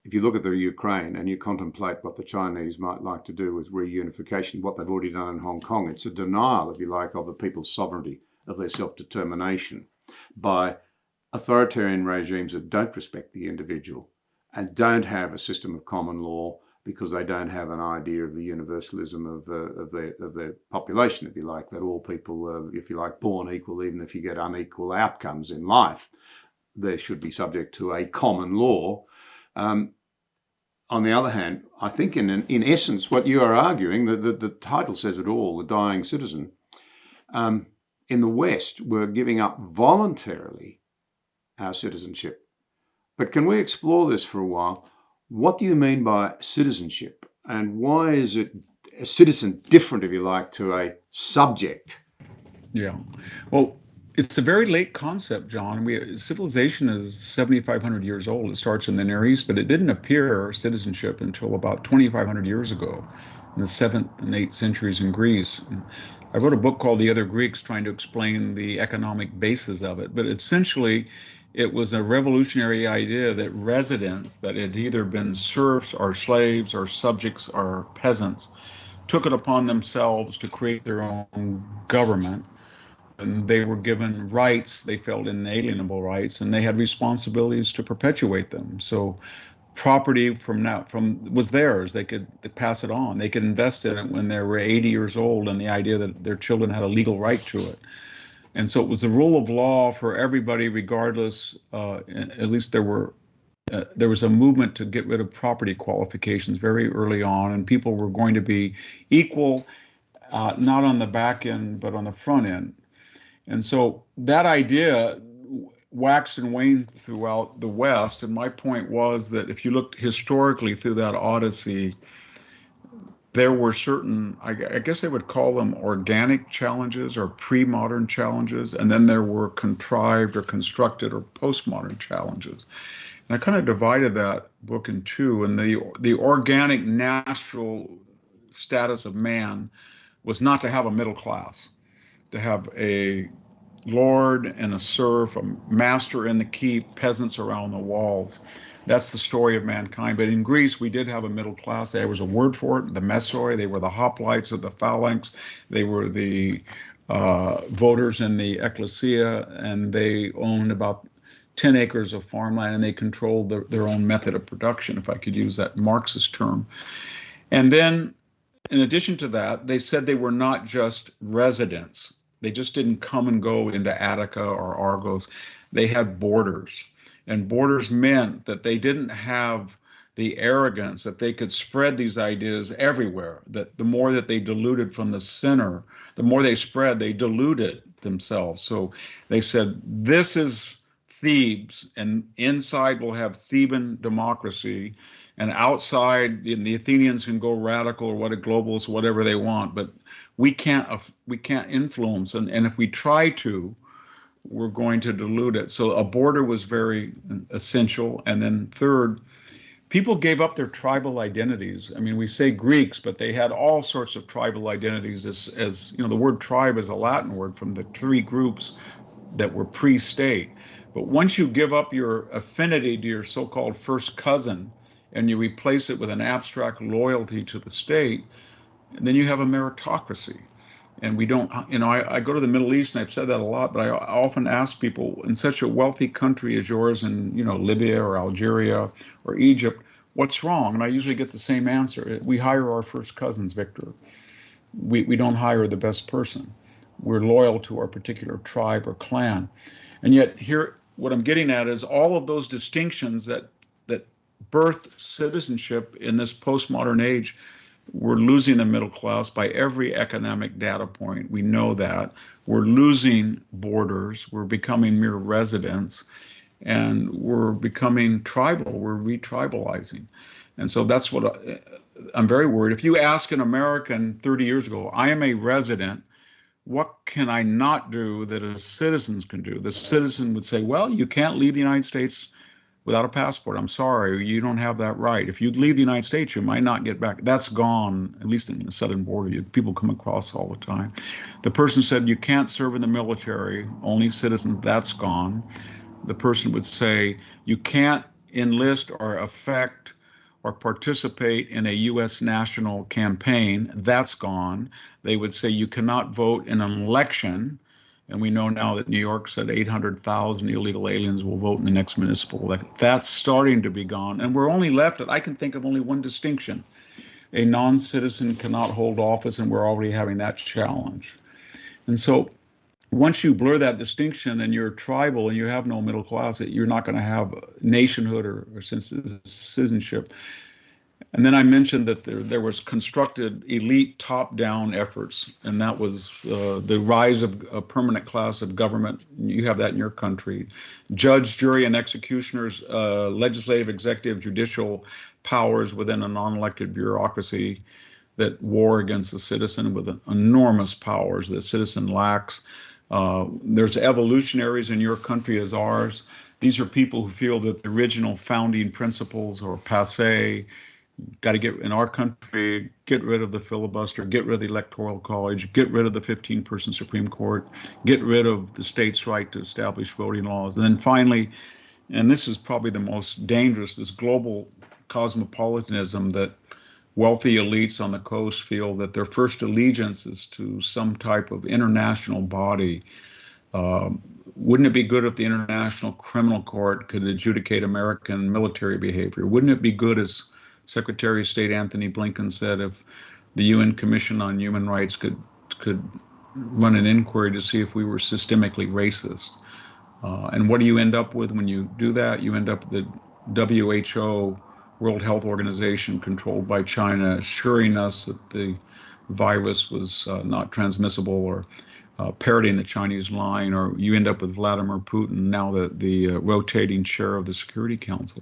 if you look at the Ukraine and you contemplate what the Chinese might like to do with reunification, what they've already done in Hong Kong, it's a denial, if you like, of the people's sovereignty, of their self-determination by authoritarian regimes that don't respect the individual and don't have a system of common law, because they don't have an idea of the universalism of their population, if you like, that all people are, if you like, born equal, even if you get unequal outcomes in life. They should be subject to a common law. On the other hand, I think in essence, what you are arguing, the title says it all, The Dying Citizen, in the West, we're giving up voluntarily our citizenship. But can we explore this for a while? What do you mean by citizenship? And why is it a citizen different, if you like, to a subject? Yeah. Well, it's a very late concept, John. Civilization is 7,500 years old. It starts in the Near East, but it didn't appear, citizenship, until about 2,500 years ago, in the 7th and 8th centuries in Greece. And I wrote a book called The Other Greeks, trying to explain the economic basis of it. But essentially, it was a revolutionary idea that residents that had either been serfs or slaves or subjects or peasants took it upon themselves to create their own government. And they were given rights, they felt inalienable rights, and they had responsibilities to perpetuate them. So property was theirs. They could pass it on. They could invest in it when they were 80 years old, and the idea that their children had a legal right to it. And so it was the rule of law for everybody, regardless. At least there was a movement to get rid of property qualifications very early on, and people were going to be equal, not on the back end, but on the front end. And so that idea waxed and waned throughout the West. And my point was that if you looked historically through that odyssey, there were certain, I guess I would call them organic challenges or pre-modern challenges, and then there were contrived or constructed or postmodern challenges. And I kind of divided that book in two, and the organic natural status of man was not to have a middle class, to have a lord and a serf, a master in the keep, peasants around the walls. That's the story of mankind. But in Greece, we did have a middle class. There was a word for it, the messoi. They were the hoplites of the phalanx. They were the voters in the ecclesia, and they owned about 10 acres of farmland, and they controlled their own method of production, if I could use that Marxist term. And then, in addition to that, they said they were not just residents. They just didn't come and go into Attica or Argos. They had borders. And borders meant that they didn't have the arrogance that they could spread these ideas everywhere, that the more that they diluted from the center, the more they spread, they diluted themselves. So they said, this is Thebes, and inside we'll have Theban democracy, and outside the Athenians can go radical or what a globalist, whatever they want, but we can't influence, and if we try to, we're going to dilute it. So a border was very essential. And then third, people gave up their tribal identities. I mean, we say Greeks, but they had all sorts of tribal identities. As you know, the word tribe is a Latin word from the three groups that were pre-state. But once you give up your affinity to your so-called first cousin and you replace it with an abstract loyalty to the state, then you have a meritocracy. And we don't, I go to the Middle East, and I've said that a lot, but I often ask people, in such a wealthy country as yours, in Libya or Algeria or Egypt, what's wrong? And I usually get the same answer. We hire our first cousins, Victor. We don't hire the best person. We're loyal to our particular tribe or clan. And yet here, what I'm getting at is all of those distinctions that birth citizenship in this postmodern age. We're losing the middle class by every economic data point. We know that. We're losing borders. We're becoming mere residents. And we're becoming tribal. We're re-tribalizing. And so that's what I'm very worried. If you ask an American 30 years ago, I am a resident, what can I not do that a citizen can do? The citizen would say, well, you can't leave the United States without a passport. I'm sorry, you don't have that right. If you leave the United States, you might not get back. That's gone, at least in the southern border. People come across all the time. The person said, you can't serve in the military, only citizens. That's gone. The person would say, you can't enlist or affect or participate in a U.S. national campaign. That's gone. They would say you cannot vote in an election. And we know now that New York said 800,000 illegal aliens will vote in the next municipal election. That's starting to be gone. And we're only left I can think of only one distinction. A non-citizen cannot hold office, and we're already having that challenge. And so once you blur that distinction and you're tribal and you have no middle class, you're not going to have nationhood or citizenship. And then I mentioned that there was constructed elite top-down efforts, and that was the rise of a permanent class of government. You have that in your country. Judge, jury, and executioners, legislative, executive, judicial powers within a non-elected bureaucracy that war against the citizen with enormous powers that the citizen lacks. There's evolutionaries in your country as ours. These are people who feel that the original founding principles are passé. Got to get, in our country, get rid of the filibuster, get rid of the Electoral College, get rid of the 15-person Supreme Court, get rid of the state's right to establish voting laws. And then finally, and this is probably the most dangerous, this global cosmopolitanism that wealthy elites on the coast feel that their first allegiance is to some type of international body. Wouldn't it be good if the International Criminal Court could adjudicate American military behavior? Wouldn't it be good, as Secretary of State Anthony Blinken said, if the UN Commission on Human Rights could run an inquiry to see if we were systemically racist? And what do you end up with when you do that? You end up with the WHO, World Health Organization, controlled by China, assuring us that the virus was not transmissible, or parroting the Chinese line, or you end up with Vladimir Putin, now the rotating chair of the Security Council.